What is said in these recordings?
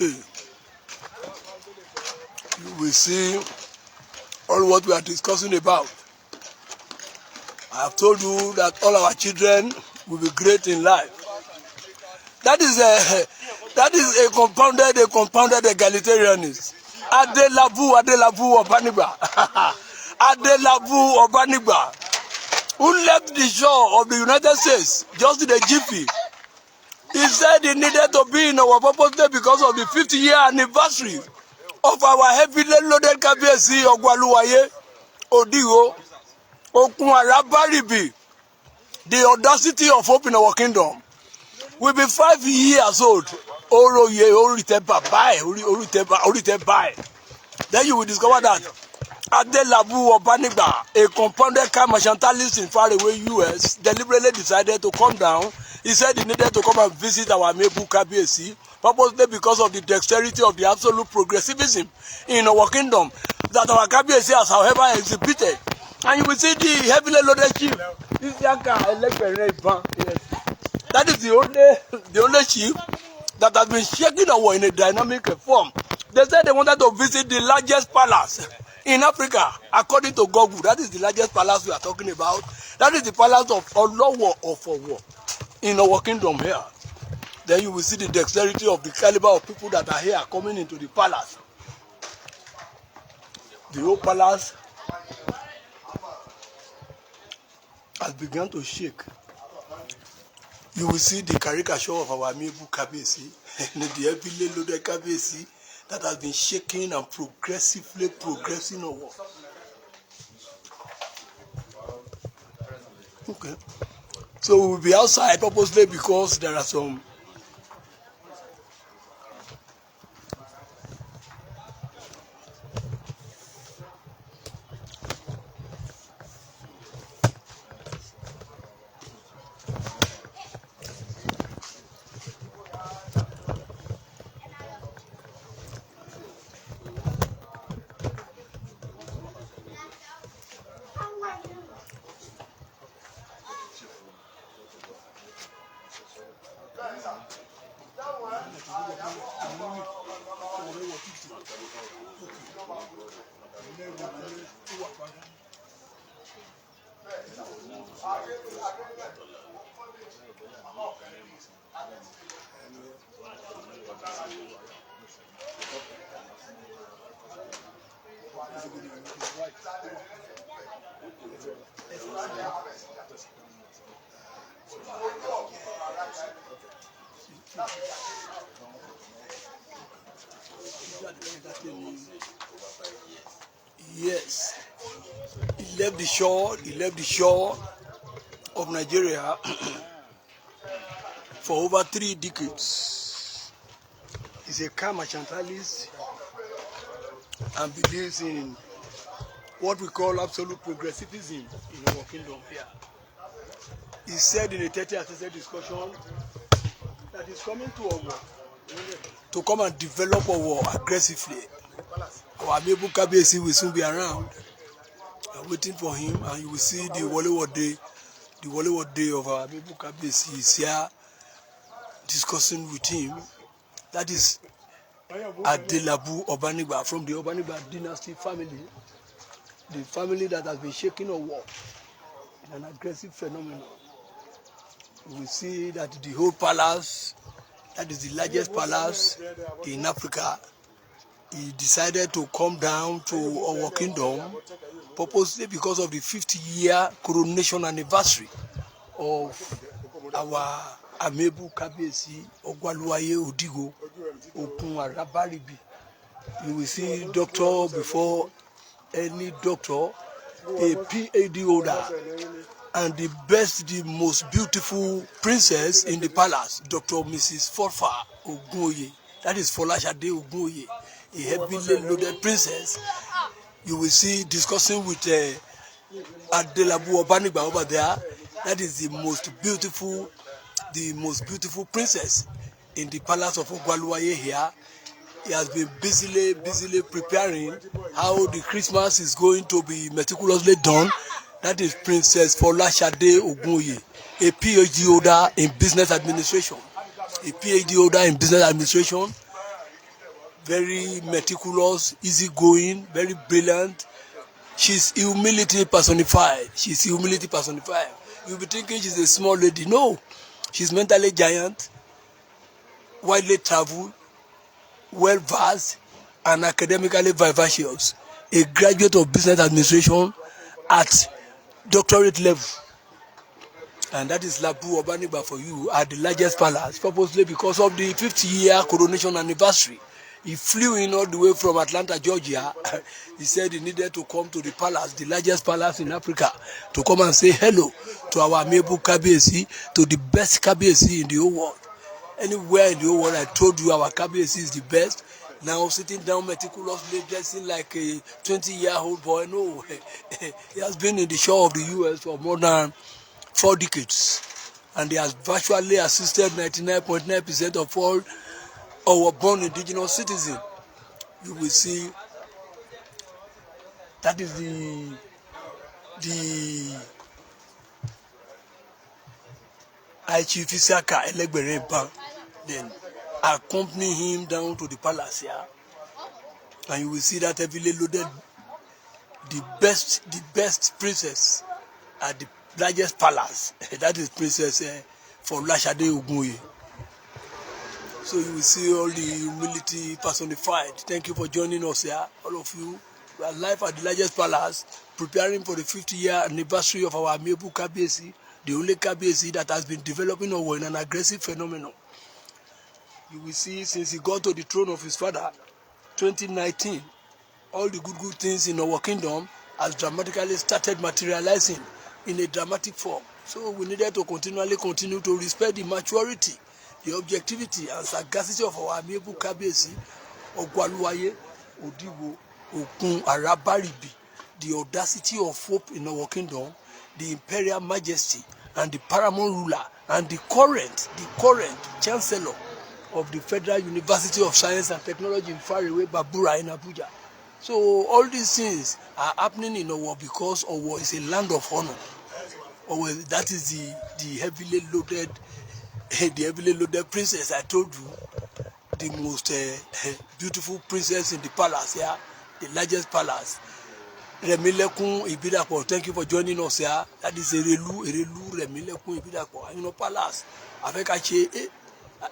you will see all what we are discussing about. I have told you that all our children will be great in life. That is a compounded egalitarianism. Aruna-Obanigba. Aruna-Obanigba, who left the shore of the United States just in a jiffy. He said he needed to be in our purpose day because of the 50-year anniversary of our heavily loaded Kábíyèsí Ogwaluwaye Odigo Okunarabaribi. The audacity of hope in our kingdom will be 5 years old. Then you will discover that Aruna-Obanigba, a compounded car mercantilist in faraway US, deliberately decided to come down. He said he needed to come and visit our Mebu Kábíyèsí, purposely because of the dexterity of the absolute progressivism in our kingdom that our Kábíyèsí has, however, exhibited. And you will see the heavily loaded chief, Isiaka Elegberenban. Yes. That is the only chief that has been shaking our in a dynamic form. They said they wanted to visit the largest palace in Africa, according to Google. That is the largest palace we are talking about. That is the palace of Olígègéàrà in our kingdom here. Then you will see the dexterity of the caliber of people that are here coming into the palace. The whole palace has begun to shake. You will see the caricature of our Mebu Kábíyèsí, the heavily loaded Kábíyèsí that has been shaking and progressively progressing over. Okay. So we will be outside purposely because there are some yes, he left the shore of Nigeria for over 3 decades. He's a car mercantilist and believes in what we call absolute progressivism in our kingdom here. He said in a 30-assisted discussion that he's coming to our to come and develop our aggressively. Our Mebu Kábíyèsí will soon be around. I'm waiting for him, and you will see the Hollywood day of our Mebu Kábíyèsí is here discussing with him. That is Aruna-Obanigba from the Obanigba dynasty family, the family that has been shaking our world in an aggressive phenomenon. We see that the whole palace, that is the largest palace in Africa, he decided to come down to our kingdom purposely because of the 50-year coronation anniversary of our Mebu Kábíyèsí Ogwaluwaye Odigo Okunarabaribi. You will see doctor before any doctor, a PhD holder, and the best, the most beautiful princess in the palace, Dr. Mrs. Forfa Ogunye. That is Folashade Ogunye, a heavily loaded princess. You will see discussing with Aruna-Obanigba over there. That is the most beautiful princess in the palace of Ogwaluwaye here. He has been busily preparing how the Christmas is going to be meticulously done. That is Princess Folashade Ogunye, a PhD holder in business administration. A PhD holder in business administration. very meticulous, easygoing, very brilliant. She's humility personified. She's humility personified. You'll be thinking she's a small lady. No, she's mentally giant, widely traveled, well-versed, and academically vivacious. A graduate of business administration at doctorate level. And that is Labu-Obanigba for you at the largest palace, purposely because of the 50-year coronation anniversary. He flew in all the way from Atlanta, Georgia. He said he needed to come to the palace, the largest palace in Africa, to come and say hello to our amiable Kabiyesi, to the best Kabiyesi in the whole world. Anywhere in the whole world, I told you our Kabiyesi is the best. Now sitting down meticulously, dressing like a 20-year-old boy. No, he has been in the shore of the U.S. for more than 4 decades, and he has virtually assisted 99.9% of all our born indigenous citizens. You will see that is the High Chief Isiaka Elegberenban. Then accompany him down to the palace here, and you will see that heavily loaded, the best princess at the largest palace. That is Princess Folashade Ogunye. So you will see all the humility personified. Thank you for joining us here, all of you. We are live at the largest palace, preparing for the 50-year anniversary of our amiable Kabiyesi, the only Kabiyesi that has been developing over in an aggressive phenomenon. You will see since he got to the throne of his father, 2019, all the good things in our kingdom has dramatically started materializing in a dramatic form. So we needed to continue to respect the maturity, the objectivity and sagacity of our amiable Kabiyesi, Ogwaluwaye, Odiwo, Okun, Arabaribi, the audacity of hope in our kingdom, the imperial majesty and the paramount ruler and the current chancellor of the Federal University of Science and Technology in faraway Babura in Abuja. So all these things are happening in Owo because Owo is a land of honor. Owo, that is the heavily loaded princess I told you, the most beautiful princess in the palace here, the largest palace. Remilekun Ibidapo, thank you for joining us here. That is Erelu Remilekun Ibidapo. You know, palace.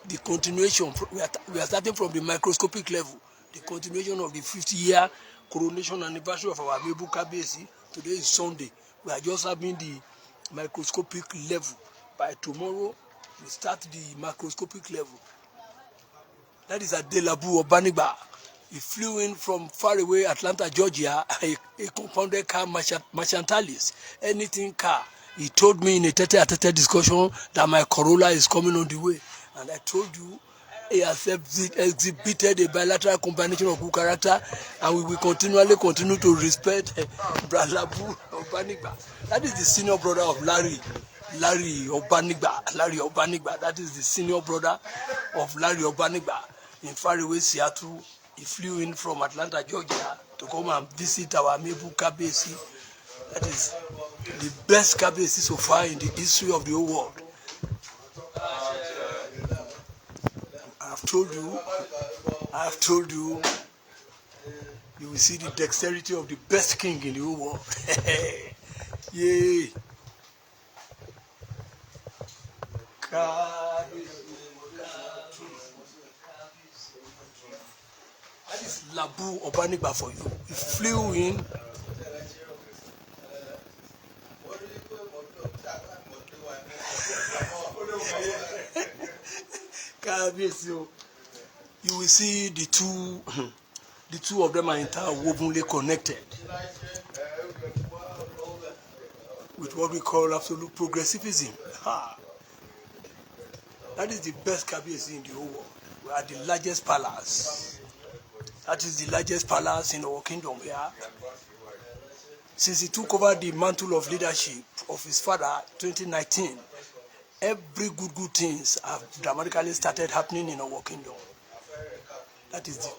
The continuation. We are starting from the microscopic level. The continuation of the 50-year coronation anniversary of our amiable Kabiyesi. Today is Sunday. We are just having the microscopic level. By tomorrow, we start the macroscopic level. That is at Labu-Obanigba. He flew in from far away Atlanta, Georgia, a compounded car merchantalis, anything car. He told me in a tete-a-tete discussion that my Corolla is coming on the way. And I told you, he has exhibited a bilateral combination of good character, and we will continue to respect Labu-Obanigba. That is the senior brother of Larry Obanigba. That is the senior brother of Larry Obanigba in faraway Seattle. He flew in from Atlanta, Georgia, to come and visit our amiable Kabiyesi. That is the best Kabiyesi so far in the history of the whole world. I have told you, you will see the dexterity of the best king in the whole world. Yay! That is Labu-Obanigba for you. He flew in. You will see the two of them are interwovenly connected with what we call absolute progressivism. That is the best Kabiyesi in the whole world. We are the largest palace. That is the largest palace in our kingdom here. Since he took over the mantle of leadership of his father, 2019, every good things have dramatically started happening in our kingdom. That is the...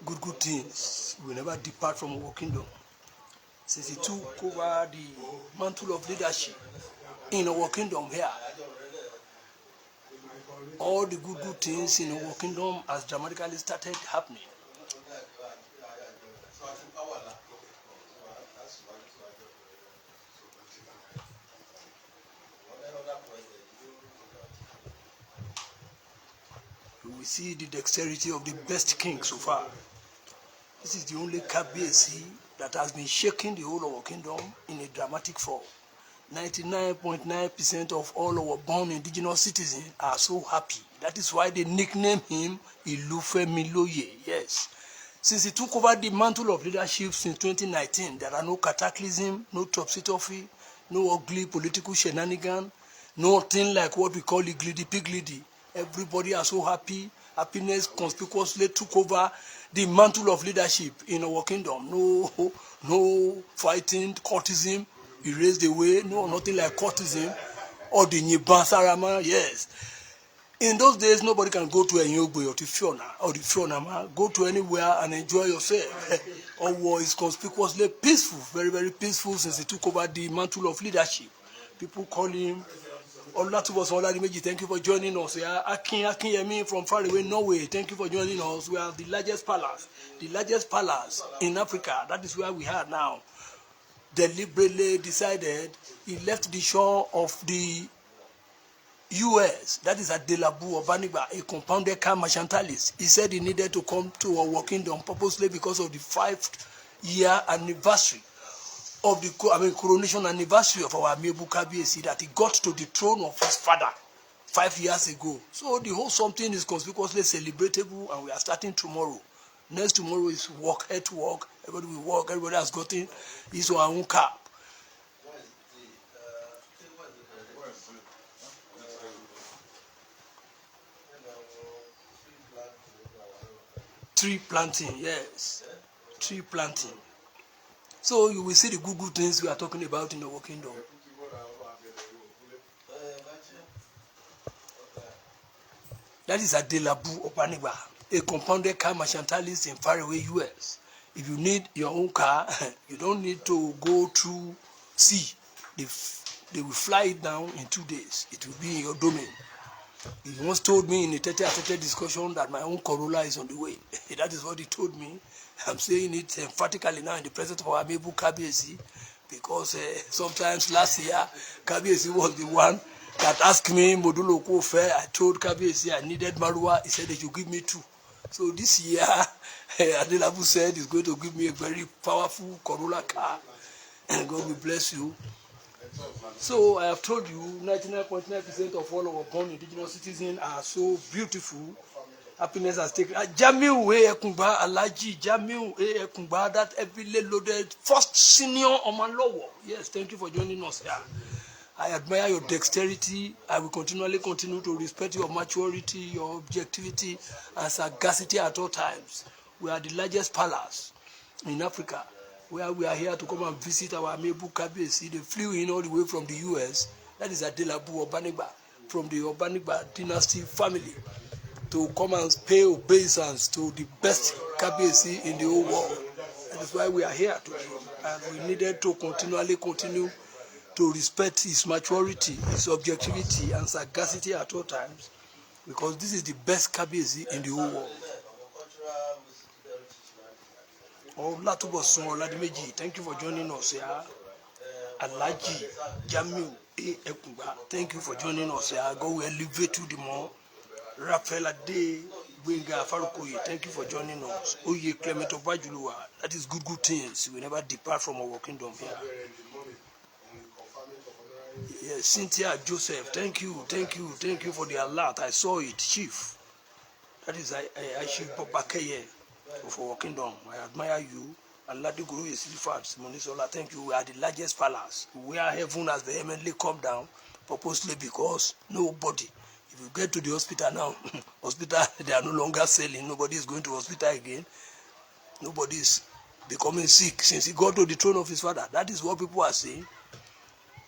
Good things will never depart from our kingdom. Since he took over the mantle of leadership in our kingdom here, all the good things in our kingdom has dramatically started happening. We see the dexterity of the best king so far. This is the only Kabiyesi that has been shaking the whole of our kingdom in a dramatic form. 99.9% of all our born indigenous citizens are so happy. That is why they nickname him Ilufemiloye. Yes. Since he took over the mantle of leadership since 2019, there are no cataclysm, no topsy-turvy, no ugly political shenanigans, nothing like what we call iglidi-piglidi. Everybody are so happy. Happiness conspicuously took over the mantle of leadership in our kingdom. No fighting, courtism, erased away. No, nothing like courtism or the Nyiban Sarama. Yes. In those days, nobody can go to Enyogbe or to Fiona or the Fiona. Go to anywhere and enjoy yourself. Our war is conspicuously peaceful, very, very peaceful since he took over the mantle of leadership. People call him Olatubosan. Thank you for joining us. We are Akinyemi from far away Norway. Thank you for joining us. We are the largest palace in Africa. That is where we are now. Deliberately decided he left the shore of the US, that is at Oceanic, a compounded car mercantilist. He said he needed to come to our kingdom purposely because of the 5-year anniversary of the coronation anniversary of our Mebu Kabiyesi, that he got to the throne of his father 5 years ago. So the whole something is conspicuously celebratable, and we are starting tomorrow. Next tomorrow is work, head to work. Everybody will work. Everybody has gotten his or her own car. Tree planting, yes. Tree planting. So you will see the good things we are talking about in our kingdom. That is at Oceanic, a compounded car mercantilist in faraway US. If you need your own car, you don't need to go through sea. They will fly it down in 2 days. It will be in your domain. He once told me in a tete-a-tete discussion that my own Corolla is on the way. That is what he told me. I'm saying it emphatically now in the presence of our Mebu Kabiyesi, because sometimes last year, Kabiyesi was the one that asked me, Modulo Kofe. I told Kabiyesi I needed Marua. He said they should give me 2. So this year, Adelabu said he's going to give me a very powerful Corolla car. And God will bless you. So I have told you, 99.9% of all our born indigenous citizens are so beautiful. Happiness has taken. Jamiu Ekunba, Alaji, Jamiu Ekunba, that heavily loaded first senior Omalowo. Yes, thank you for joining us here. I admire your dexterity. I will continue to respect your maturity, your objectivity, and sagacity at all times. We are the largest palace in Africa, where we are here to come and visit our Mebu Kabiyesi. They flew in all the way from the US. That is at Obanigba, from the Obanigba dynasty family, to come and pay obeisance to the best Kabiyesi in the whole world. That is why we are here today. And we needed to continue to respect his maturity, his objectivity, and sagacity at all times, because this is the best Kabiyesi in the whole world. Thank you for joining us here. Alaji Jamiu Ekunba, thank you for joining us here. God will elevate you the more. Rafael Ade Winga Farukoye, thank you for joining us. Oye Clement Obajuluwa, that is good things. We never depart from our kingdom here. Yes, Cynthia Joseph, thank you for the alert. I saw it, Chief. That is I Chief Babakeye. of our kingdom. I admire you. Allah the Guru is Sifat, Monisola, thank you. We are the largest palace where heaven has vehemently come down, purposely because nobody, if you get to the hospital now, hospital, they are no longer selling, nobody is going to hospital again, nobody is becoming sick since he got to the throne of his father. That is what people are saying.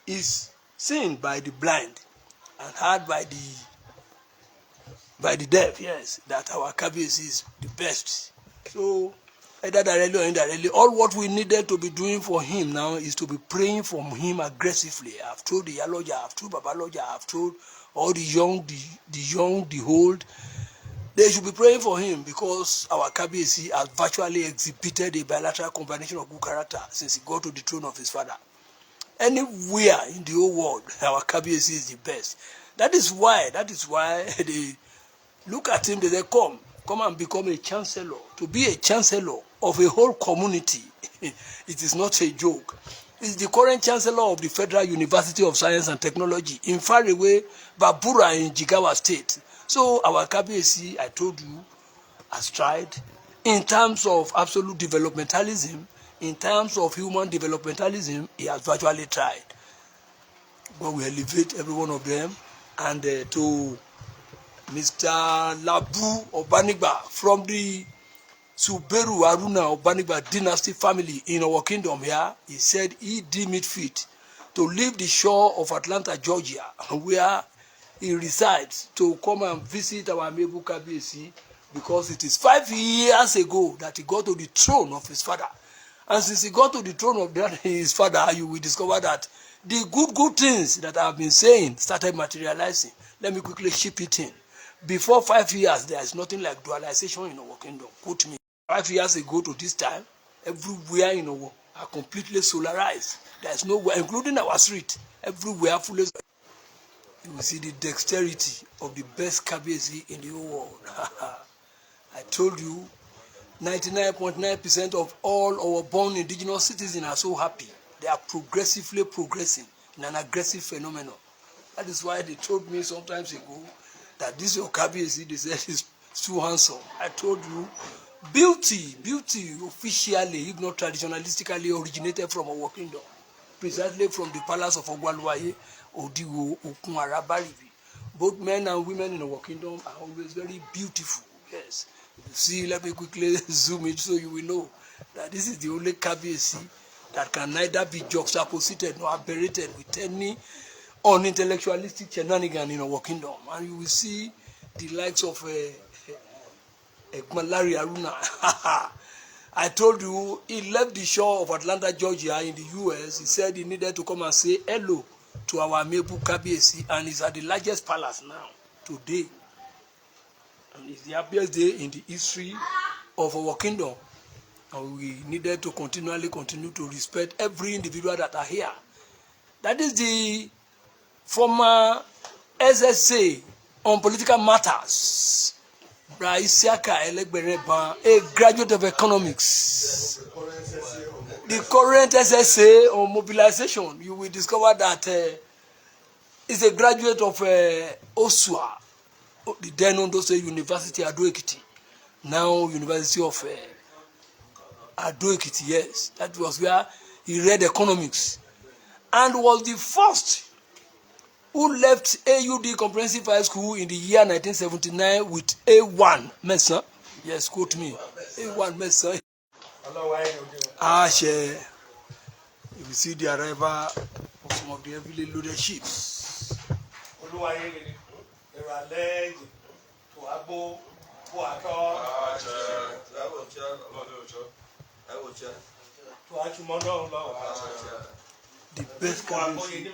Is seen by the blind and heard by the deaf, yes, that our Kabiyesi is the best. So either directly or indirectly, all what we needed to be doing for him now is to be praying for him aggressively. I've told the Yaloja, I've told Babaloja, I've told all the young, the old, they should be praying for him because our Kabiyesi has virtually exhibited a bilateral combination of good character since he got to the throne of his father. Anywhere in the whole world, our Kabiyesi is the best. That is why they look at him, they say, come and become a chancellor. To be a chancellor of a whole community, it is not a joke. He's the current chancellor of the Federal University of Science and Technology in faraway Babura in Jigawa State. So our Kabiyesi, I told you, has tried in terms of absolute developmentalism, in terms of human developmentalism, he has virtually tried. God will elevate every one of them. And to Mr. Labu-Obanigba from the Suberu Aruna-Obanigba dynasty family in our kingdom here, he said he deemed it fit to leave the shore of Atlanta, Georgia, where he resides, to come and visit our Mebu Kabiyesi because it is 5 years ago that he got to the throne of his father. And since he got to the throne of his father, you will discover that the good things that I have been saying started materializing. Let me quickly ship it in. Before 5 years, there is nothing like dualization in our kingdom. Quote me. 5 years ago to this time, everywhere in our are completely solarized. There is nowhere, including our street, everywhere fully. You will see the dexterity of the best Kabiyesi in the whole world. I told you, 99.9% of all our born indigenous citizens are so happy. They are progressively progressing in an aggressive phenomenon. That is why they told me sometimes ago that this your Kabiyesi, they said, is too handsome. I told you, beauty officially, if not traditionalistically, originated from our kingdom, precisely from the palace of Ogwaluwaye, Odiwo, Okun, Arabaribi. Both men and women in our kingdom are always very beautiful. Yes. You see, let me quickly zoom it so you will know that this is the only Kabiyesi that can neither be juxtaposed nor aberrated with any unintellectualistic shenanigan in our kingdom. And you will see the likes of Larry Aruna. I told you, he left the shore of Atlanta, Georgia in the US. He said he needed to come and say hello to our Mebu Kabiyesi, and he's at the largest palace now, today. And it's the happiest day in the history of our kingdom. And we needed to continue to respect every individual that are here. That is the former SSA on political matters, Isiaka Elegberenban, a graduate of economics. The current SSA on mobilization, you will discover that is a graduate of OSUA, the then Ondo State University, Ado-Ekiti, now University of Ado-Ekiti, yes. That was where he read economics and was the first who left AUD Comprehensive High School in the year 1979 with A1 Mesa. Yes, quote me. A1 Mesa. You will see the arrival of some of the heavily loaded ships. The best Kabiyesi.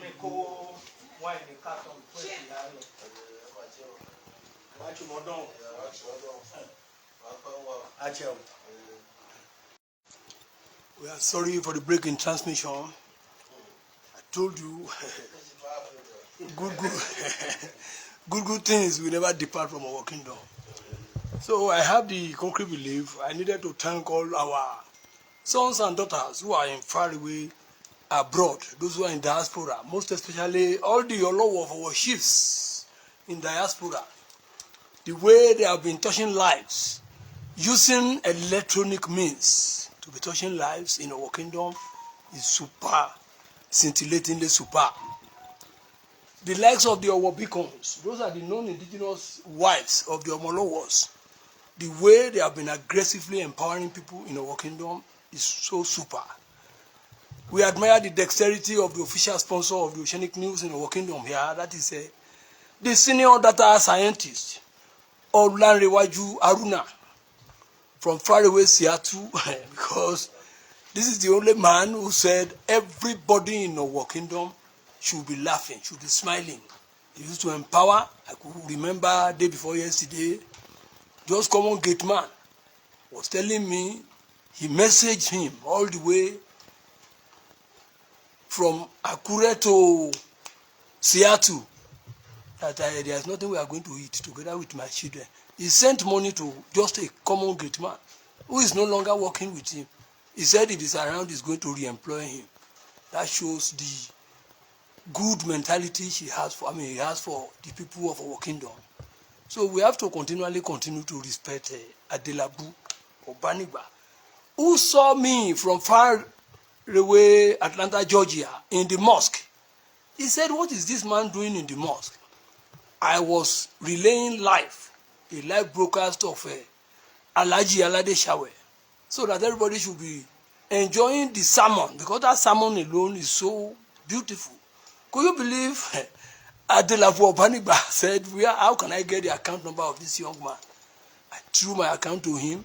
We are sorry for the break in transmission. I told you, good things will never depart from our kingdom. So I have the concrete belief I needed to thank all our sons and daughters who are in far away abroad, those who are in diaspora, most especially all the Olowo of our chiefs in diaspora. The way they have been touching lives, using electronic means to be touching lives in our kingdom is super, scintillatingly super. The likes of the Owo beacons, those are the known indigenous wives of the Omolowos. The way they have been aggressively empowering people in our kingdom is so super. We admire the dexterity of the official sponsor of the Oceanic News in our kingdom here. That is the senior data scientist, Olanrewaju Aruna, from faraway Seattle, because this is the only man who said everybody in our kingdom should be laughing, should be smiling. He used to empower. I could remember day before yesterday, just common gate man was telling me he messaged him all the way from Akure to Seattle that there is nothing we are going to eat together with my children. He sent money to just a common gate man who is no longer working with him. He said if he's around, he's going to re-employ him. That shows the good mentality he has for the people of our kingdom. So we have to continue to respect Aruna-Obanigba, who saw me from far away, Atlanta, Georgia, in the mosque. He said, "What is this man doing in the mosque?" I was relaying live, a live broadcast of Alhaji Alade Shawe, so that everybody should be enjoying the sermon, because that sermon alone is so beautiful. Could you believe Aruna-Obanigba said, how can I get the account number of this young man? I threw my account to him.